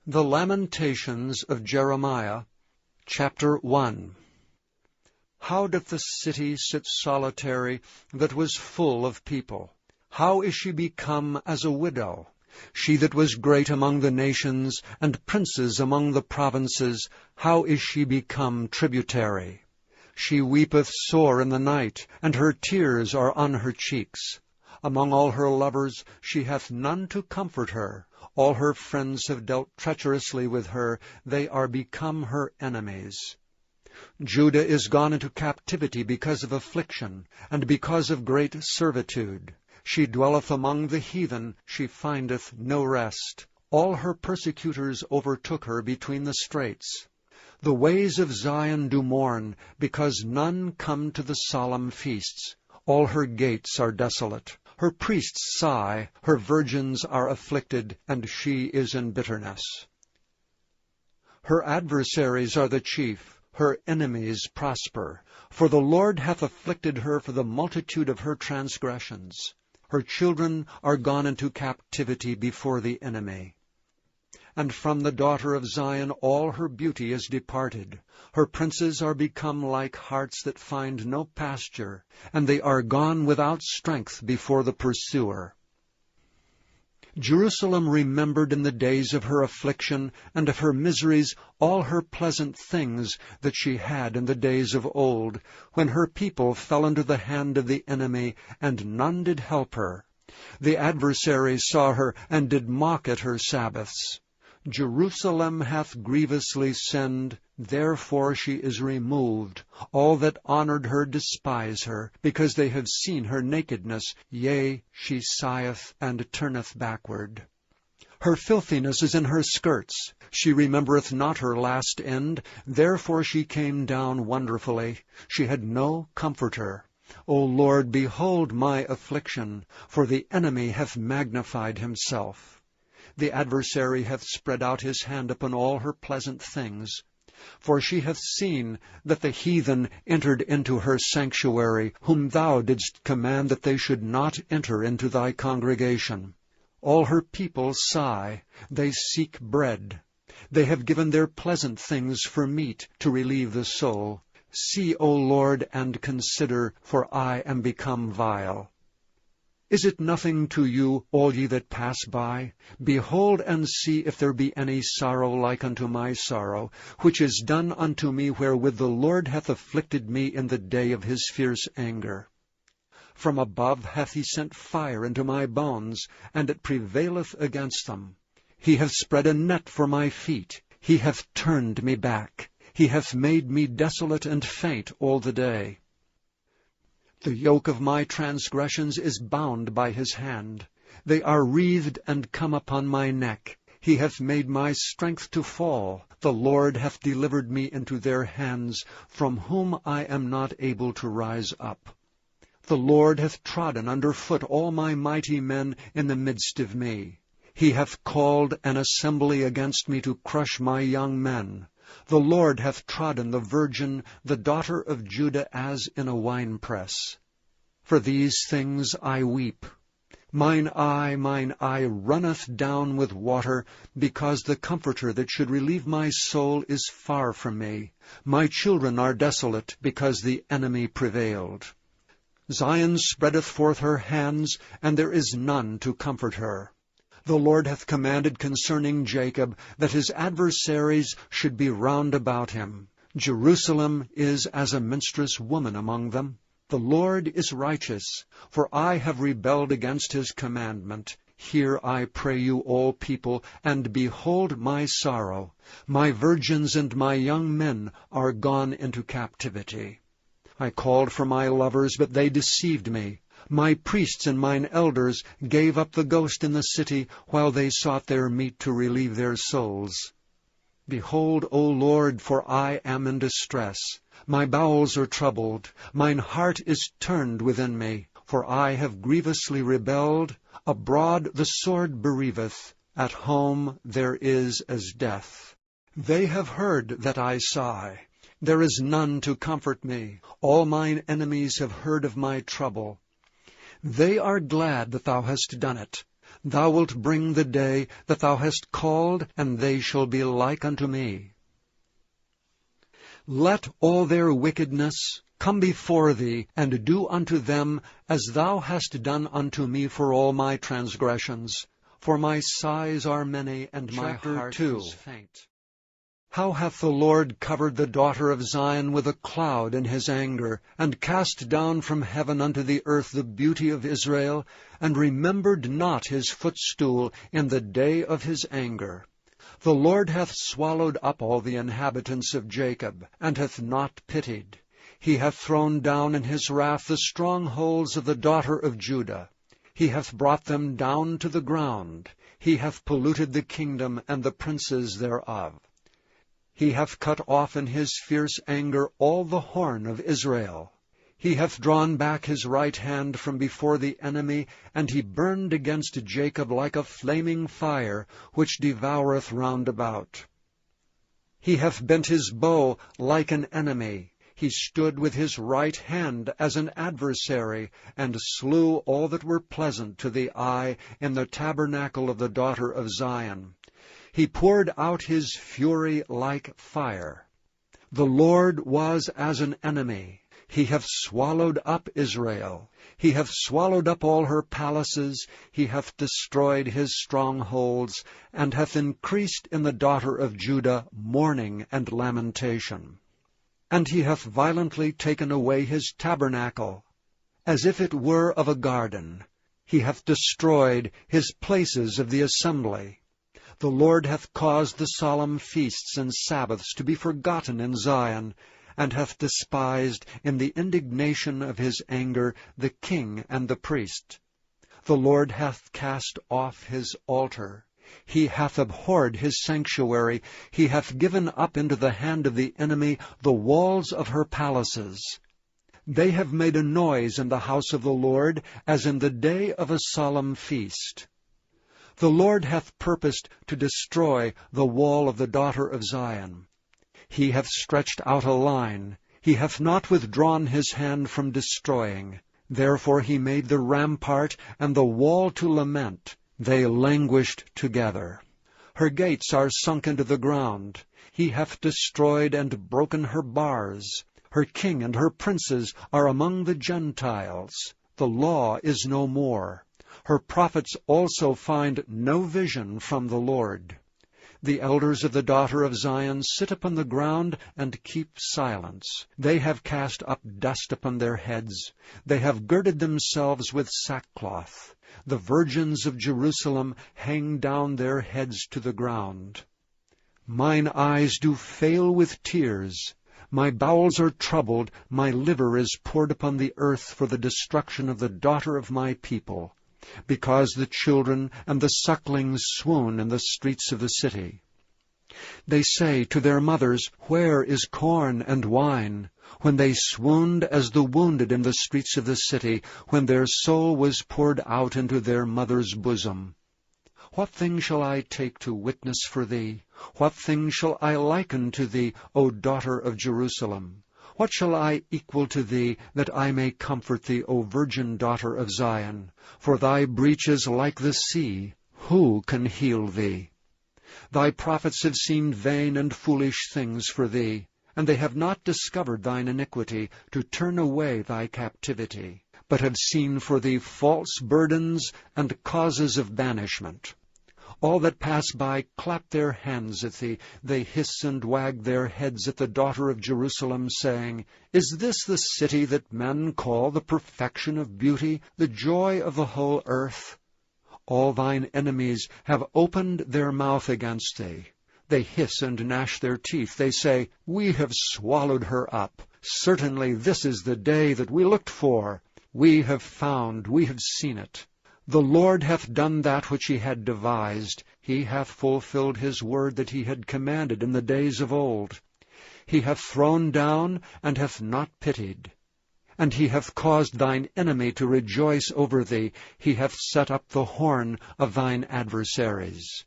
The Lamentations of Jeremiah, chapter 1. How doth the city sit solitary that was full of people? How is she become as a widow? She that was great among the nations, and princes among the provinces, how is she become tributary? She weepeth sore in the night, and her tears are on her cheeks. Among all her lovers she hath none to comfort her. All her friends have dealt treacherously with her. They are become her enemies. Judah is gone into captivity because of affliction, and because of great servitude. She dwelleth among the heathen, she findeth no rest. All her persecutors overtook her between the straits. The ways of Zion do mourn, because none come to the solemn feasts. All her gates are desolate. Her priests sigh, her virgins are afflicted, and she is in bitterness. Her adversaries are the chief, her enemies prosper. For the Lord hath afflicted her for the multitude of her transgressions. Her children are gone into captivity before the enemy. And from the daughter of Zion all her beauty is departed. Her princes are become like harts that find no pasture, and they are gone without strength before the pursuer. Jerusalem remembered in the days of her affliction and of her miseries all her pleasant things that she had in the days of old, when her people fell into the hand of the enemy, and none did help her. The adversaries saw her, and did mock at her Sabbaths. Jerusalem hath grievously sinned, therefore she is removed. All that honored her despise her, because they have seen her nakedness. Yea, she sigheth and turneth backward. Her filthiness is in her skirts. She remembereth not her last end, therefore she came down wonderfully. She had no comforter. O Lord, behold my affliction, for the enemy hath magnified himself. The adversary hath spread out his hand upon all her pleasant things. For she hath seen that the heathen entered into her sanctuary, whom thou didst command that they should not enter into thy congregation. All her people sigh, they seek bread. They have given their pleasant things for meat, to relieve the soul. See, O Lord, and consider, for I am become vile. Is it nothing to you, all ye that pass by? Behold and see if there be any sorrow like unto my sorrow, which is done unto me wherewith the Lord hath afflicted me in the day of his fierce anger. From above hath he sent fire into my bones, and it prevaileth against them. He hath spread a net for my feet. He hath turned me back. He hath made me desolate and faint all the day. The yoke of my transgressions is bound by his hand. They are wreathed and come upon my neck. He hath made my strength to fall. The Lord hath delivered me into their hands, from whom I am not able to rise up. The Lord hath trodden under foot all my mighty men in the midst of me. He hath called an assembly against me to crush my young men. The Lord hath trodden the virgin, the daughter of Judah, as in a winepress. For these things I weep. Mine eye runneth down with water, because the Comforter that should relieve my soul is far from me. My children are desolate, because the enemy prevailed. Zion spreadeth forth her hands, and there is none to comfort her. The Lord hath commanded concerning Jacob, that his adversaries should be round about him. Jerusalem is as a minstrous woman among them. The Lord is righteous, for I have rebelled against his commandment. Hear, I pray you, all people, and behold my sorrow. My virgins and my young men are gone into captivity. I called for my lovers, but they deceived me. My priests and mine elders gave up the ghost in the city, while they sought their meat to relieve their souls. Behold, O Lord, for I am in distress. My bowels are troubled. Mine heart is turned within me, for I have grievously rebelled. Abroad the sword bereaveth. At home there is as death. They have heard that I sigh. There is none to comfort me. All mine enemies have heard of my trouble. They are glad that thou hast done it. Thou wilt bring the day that thou hast called, and they shall be like unto me. Let all their wickedness come before thee, and do unto them as thou hast done unto me for all my transgressions. For my sighs are many, and my heart is faint. How hath the Lord covered the daughter of Zion with a cloud in his anger, and cast down from heaven unto the earth the beauty of Israel, and remembered not his footstool in the day of his anger. The Lord hath swallowed up all the inhabitants of Jacob, and hath not pitied. He hath thrown down in his wrath the strongholds of the daughter of Judah. He hath brought them down to the ground. He hath polluted the kingdom and the princes thereof. He hath cut off in his fierce anger all the horn of Israel. He hath drawn back his right hand from before the enemy, and he burned against Jacob like a flaming fire, which devoureth round about. He hath bent his bow like an enemy. He stood with his right hand as an adversary, and slew all that were pleasant to the eye in the tabernacle of the daughter of Zion. He poured out his fury like fire. The Lord was as an enemy. He hath swallowed up Israel. He hath swallowed up all her palaces. He hath destroyed his strongholds, and hath increased in the daughter of Judah mourning and lamentation. And he hath violently taken away his tabernacle, as if it were of a garden. He hath destroyed his places of the assembly. The Lord hath caused the solemn feasts and Sabbaths to be forgotten in Zion, and hath despised in the indignation of his anger the king and the priest. The Lord hath cast off his altar. He hath abhorred his sanctuary. He hath given up into the hand of the enemy the walls of her palaces. They have made a noise in the house of the Lord, as in the day of a solemn feast. The Lord hath purposed to destroy the wall of the daughter of Zion. He hath stretched out a line. He hath not withdrawn his hand from destroying. Therefore he made the rampart and the wall to lament. They languished together. Her gates are sunk into the ground. He hath destroyed and broken her bars. Her king and her princes are among the Gentiles. The law is no more. Her prophets also find no vision from the Lord. The elders of the daughter of Zion sit upon the ground and keep silence. They have cast up dust upon their heads. They have girded themselves with sackcloth. The virgins of Jerusalem hang down their heads to the ground. Mine eyes do fail with tears. My bowels are troubled. My liver is poured upon the earth for the destruction of the daughter of my people, because the children and the sucklings swoon in the streets of the city. They say to their mothers, Where is corn and wine? When they swooned as the wounded in the streets of the city, when their soul was poured out into their mother's bosom. What thing shall I take to witness for thee? What thing shall I liken to thee, O daughter of Jerusalem? What shall I equal to thee, that I may comfort thee, O virgin daughter of Zion? For thy breach is like the sea. Who can heal thee? Thy prophets have seen vain and foolish things for thee, and they have not discovered thine iniquity, to turn away thy captivity, but have seen for thee false burdens and causes of banishment. All that pass by clap their hands at thee. They hiss and wag their heads at the daughter of Jerusalem, saying, Is this the city that men call the perfection of beauty, the joy of the whole earth? All thine enemies have opened their mouth against thee. They hiss and gnash their teeth. They say, We have swallowed her up. Certainly this is the day that we looked for. We have found, we have seen it. The Lord hath done that which he had devised. He hath fulfilled his word that he had commanded in the days of old. He hath thrown down and hath not pitied. And he hath caused thine enemy to rejoice over thee. He hath set up the horn of thine adversaries.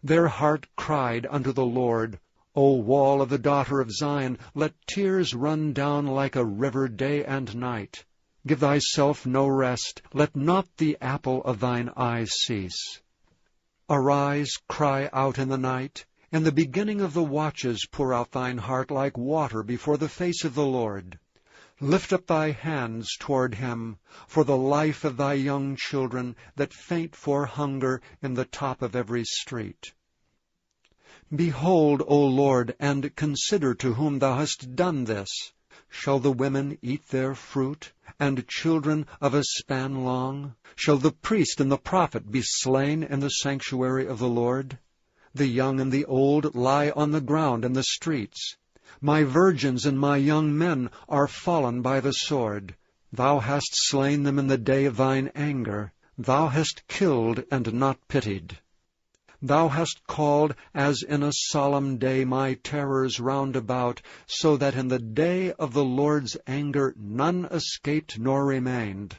Their heart cried unto the Lord, O wall of the daughter of Zion, let tears run down like a river day and night. Give thyself no rest, let not the apple of thine eye cease. Arise, cry out in the night. In the beginning of the watches pour out thine heart like water before the face of the Lord. Lift up thy hands toward him, for the life of thy young children that faint for hunger in the top of every street. Behold, O Lord, and consider to whom thou hast done this. Shall the women eat their fruit, and children of a span long? Shall the priest and the prophet be slain in the sanctuary of the Lord? The young and the old lie on the ground in the streets. My virgins and my young men are fallen by the sword. Thou hast slain them in the day of thine anger. Thou hast killed and not pitied. Thou hast called as in a solemn day my terrors round about, so that in the day of the Lord's anger none escaped nor remained.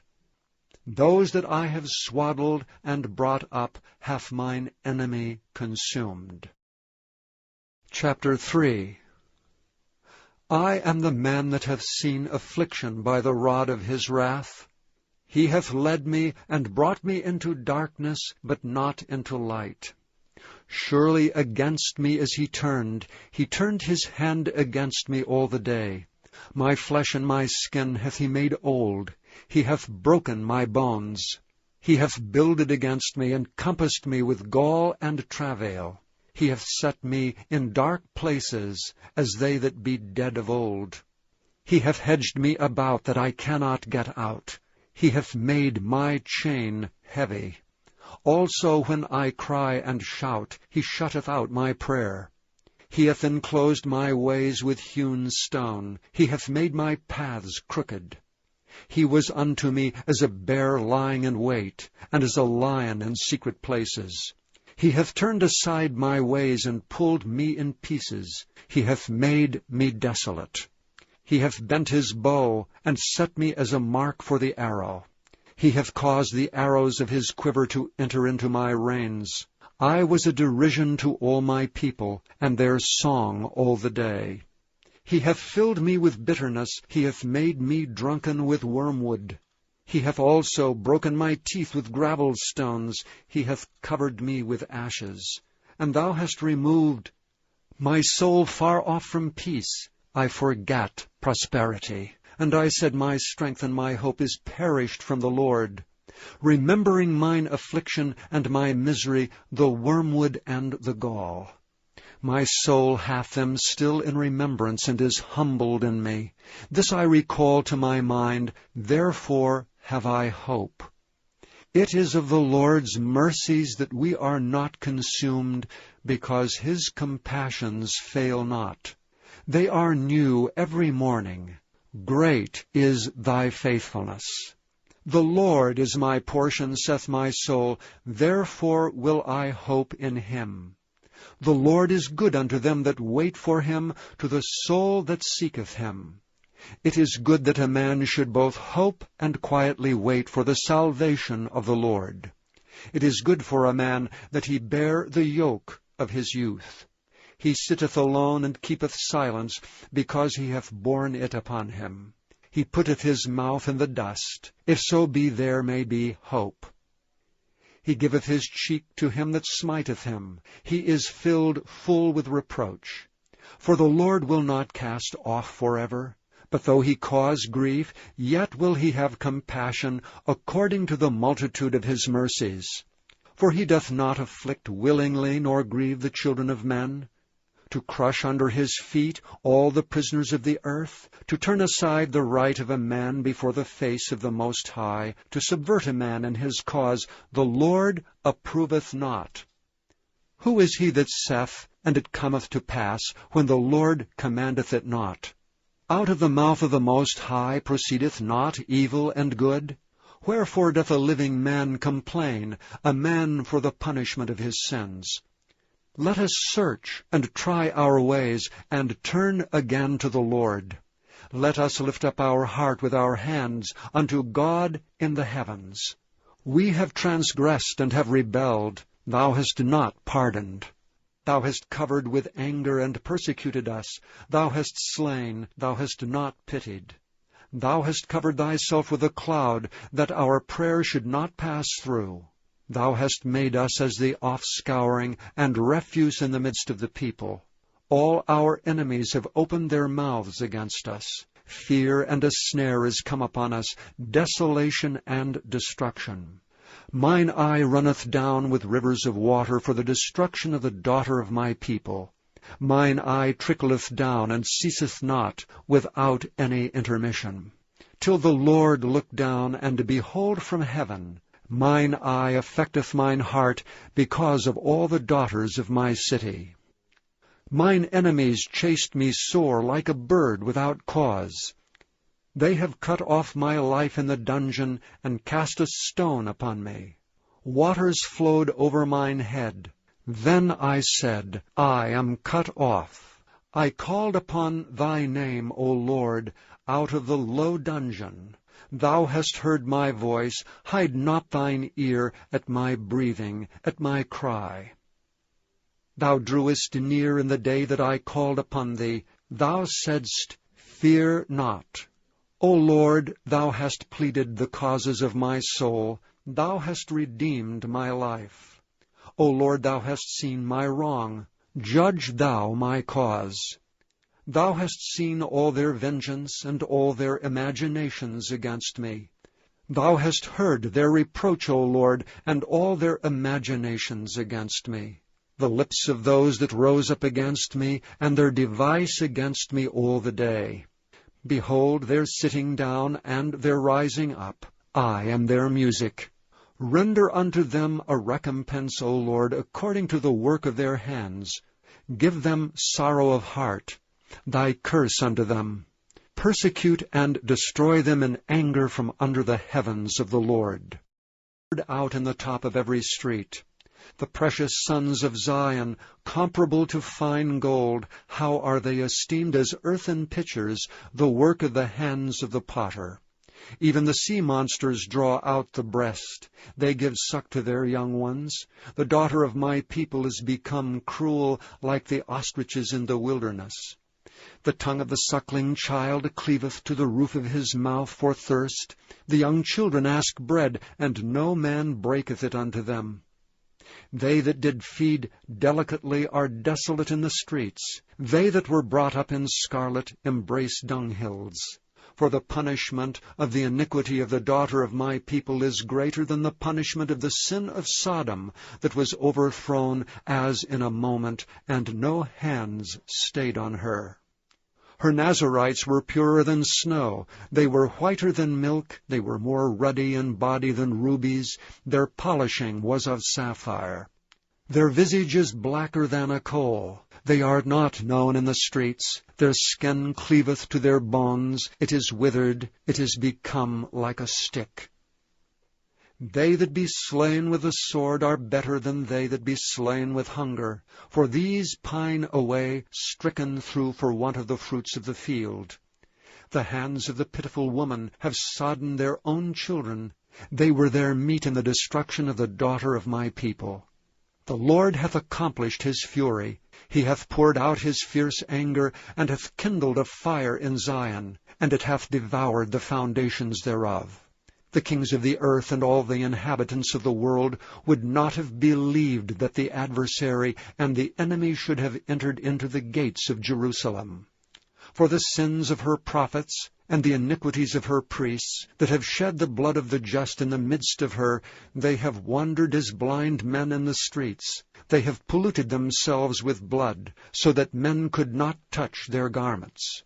Those that I have swaddled and brought up hath mine enemy consumed. Chapter 3. I am the man that hath seen affliction by the rod of his wrath. He hath led me and brought me into darkness, but not into light. Surely against me is he turned his hand against me all the day. My flesh and my skin hath he made old. He hath broken my bones. He hath builded against me, and compassed me with gall and travail. He hath set me in dark places, as they that be dead of old. He hath hedged me about, that I cannot get out. He hath made my chain heavy. Also when I cry and shout, he shutteth out my prayer. He hath enclosed my ways with hewn stone. He hath made my paths crooked. He was unto me as a bear lying in wait, and as a lion in secret places. He hath turned aside my ways, and pulled me in pieces. He hath made me desolate. He hath bent his bow, and set me as a mark for the arrow. He hath caused the arrows of his quiver to enter into my reins. I was a derision to all my people, and their song all the day. He hath filled me with bitterness. He hath made me drunken with wormwood. He hath also broken my teeth with gravel stones. He hath covered me with ashes. And thou hast removed my soul far off from peace. I forgat prosperity. And I said, my strength and my hope is perished from the Lord. Remembering mine affliction and my misery, the wormwood and the gall. My soul hath them still in remembrance, and is humbled in me. This I recall to my mind, therefore have I hope. It is of the Lord's mercies that we are not consumed, because his compassions fail not. They are new every morning. Great is thy faithfulness. The Lord is my portion, saith my soul, therefore will I hope in him. The Lord is good unto them that wait for him, to the soul that seeketh him. It is good that a man should both hope and quietly wait for the salvation of the Lord. It is good for a man that he bear the yoke of his youth. He sitteth alone and keepeth silence, because he hath borne it upon him. He putteth his mouth in the dust, if so be there may be hope. He giveth his cheek to him that smiteth him. He is filled full with reproach. For the Lord will not cast off forever. But though he cause grief, yet will he have compassion, according to the multitude of his mercies. For he doth not afflict willingly, nor grieve the children of men. To crush under his feet all the prisoners of the earth, to turn aside the right of a man before the face of the Most High, to subvert a man in his cause, the Lord approveth not. Who is he that saith, and it cometh to pass, when the Lord commandeth it not? Out of the mouth of the Most High proceedeth not evil and good? Wherefore doth a living man complain, a man for the punishment of his sins? Let us search and try our ways, and turn again to the Lord. Let us lift up our heart with our hands unto God in the heavens. We have transgressed and have rebelled. Thou hast not pardoned. Thou hast covered with anger and persecuted us. Thou hast slain. Thou hast not pitied. Thou hast covered thyself with a cloud, that our prayer should not pass through. Thou hast made us as the offscouring and refuse in the midst of the people. All our enemies have opened their mouths against us. Fear and a snare is come upon us, desolation and destruction. Mine eye runneth down with rivers of water for the destruction of the daughter of my people. Mine eye trickleth down, and ceaseth not, without any intermission. Till the Lord look down, and behold from heaven. Mine eye affecteth mine heart, because of all the daughters of my city. Mine enemies chased me sore like a bird without cause. They have cut off my life in the dungeon, and cast a stone upon me. Waters flowed over mine head. Then I said, I am cut off. I called upon thy name, O Lord, out of the low dungeon. Thou hast heard my voice. Hide not thine ear at my breathing, at my cry. Thou drewest near in the day that I called upon thee. Thou saidst, Fear not. O Lord, thou hast pleaded the causes of my soul. Thou hast redeemed my life. O Lord, thou hast seen my wrong. Judge thou my cause. Thou hast seen all their vengeance and all their imaginations against me. Thou hast heard their reproach, O Lord, and all their imaginations against me. The lips of those that rose up against me, and their device against me all the day. Behold, their sitting down and their rising up. I am their music. Render unto them a recompense, O Lord, according to the work of their hands. Give them sorrow of heart, thy curse unto them. Persecute and destroy them in anger from under the heavens of the Lord. Out in the top of every street. The precious sons of Zion, comparable to fine gold, how are they esteemed as earthen pitchers, the work of the hands of the potter. Even the sea monsters draw out the breast. They give suck to their young ones. The daughter of my people is become cruel, like the ostriches in the wilderness. The tongue of the suckling child cleaveth to the roof of his mouth for thirst. The young children ask bread, and no man breaketh it unto them. They that did feed delicately are desolate in the streets. They that were brought up in scarlet embrace dunghills. For the punishment of the iniquity of the daughter of my people is greater than the punishment of the sin of Sodom, that was overthrown as in a moment, and no hands stayed on her. Her Nazarites were purer than snow. They were whiter than milk. They were more ruddy in body than rubies. Their polishing was of sapphire. Their visage is blacker than a coal. They are not known in the streets. Their skin cleaveth to their bones. It is withered. It is become like a stick. They that be slain with the sword are better than they that be slain with hunger. For these pine away, stricken through for want of the fruits of the field. The hands of the pitiful woman have sodden their own children. They were their meat in the destruction of the daughter of my people. The Lord hath accomplished his fury. He hath poured out his fierce anger, and hath kindled a fire in Zion, and it hath devoured the foundations thereof. The kings of the earth and all the inhabitants of the world would not have believed that the adversary and the enemy should have entered into the gates of Jerusalem. For the sins of her prophets and the iniquities of her priests, that have shed the blood of the just in the midst of her, they have wandered as blind men in the streets. They have polluted themselves with blood, so that men could not touch their garments.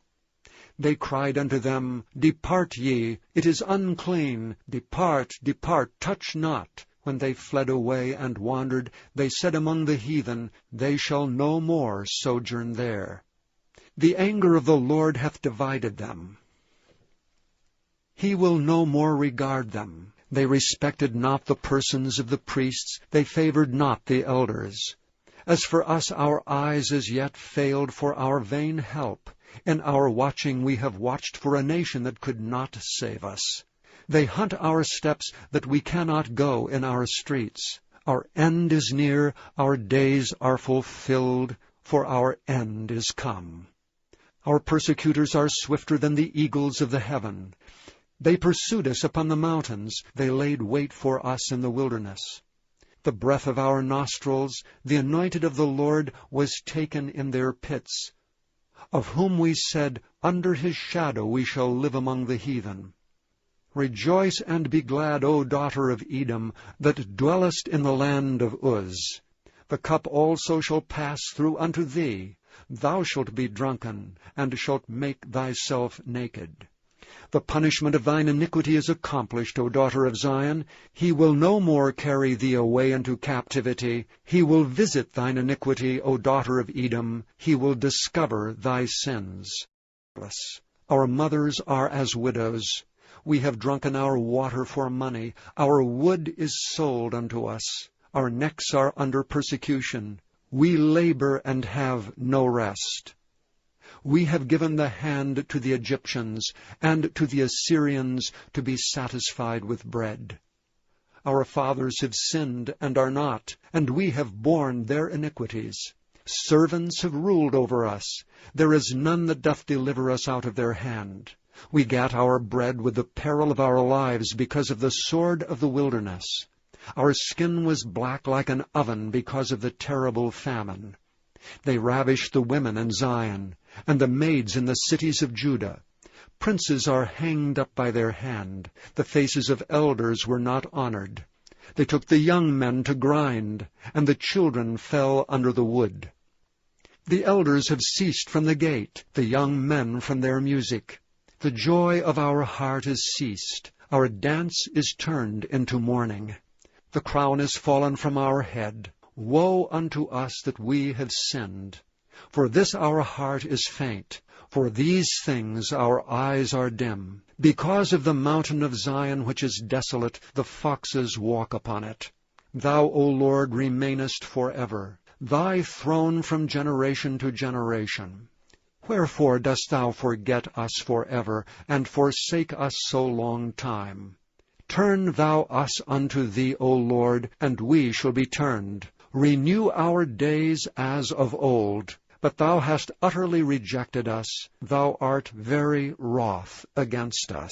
They cried unto them, Depart ye, it is unclean. Depart, depart, touch not. When they fled away and wandered, they said among the heathen, They shall no more sojourn there. The anger of the Lord hath divided them. He will no more regard them. They respected not the persons of the priests. They favored not the elders. As for us, our eyes as yet failed for our vain help. In our watching we have watched for a nation that could not save us. They hunt our steps that we cannot go in our streets. Our end is near, our days are fulfilled, for our end is come. Our persecutors are swifter than the eagles of the heaven. They pursued us upon the mountains. They laid wait for us in the wilderness. The breath of our nostrils, the anointed of the Lord, was taken in their pits, of whom we said, Under his shadow we shall live among the heathen. Rejoice and be glad, O daughter of Edom, that dwellest in the land of Uz. The cup also shall pass through unto thee. Thou shalt be drunken, and shalt make thyself naked. The punishment of thine iniquity is accomplished, O daughter of Zion. He will no more carry thee away into captivity. He will visit thine iniquity, O daughter of Edom. He will discover thy sins. Our mothers are as widows. We have drunken our water for money. Our wood is sold unto us. Our necks are under persecution. We labor and have no rest. We have given the hand to the Egyptians, and to the Assyrians to be satisfied with bread. Our fathers have sinned and are not, and we have borne their iniquities. Servants have ruled over us. There is none that doth deliver us out of their hand. We gat our bread with the peril of our lives because of the sword of the wilderness. Our skin was black like an oven because of the terrible famine. They ravished the women in Zion, and the maids in the cities of Judah. Princes are hanged up by their hand. The faces of elders were not honored. They took the young men to grind, and the children fell under the wood. The elders have ceased from the gate, the young men from their music. The joy of our heart is ceased. Our dance is turned into mourning. The crown is fallen from our head. Woe unto us that we have sinned! For this our heart is faint. For these things our eyes are dim. Because of the mountain of Zion which is desolate, the foxes walk upon it. Thou, O Lord, remainest forever, thy throne from generation to generation. Wherefore dost thou forget us forever, and forsake us so long time? Turn thou us unto thee, O Lord, and we shall be turned. Renew our days as of old. But thou hast utterly rejected us. Thou art very wroth against us.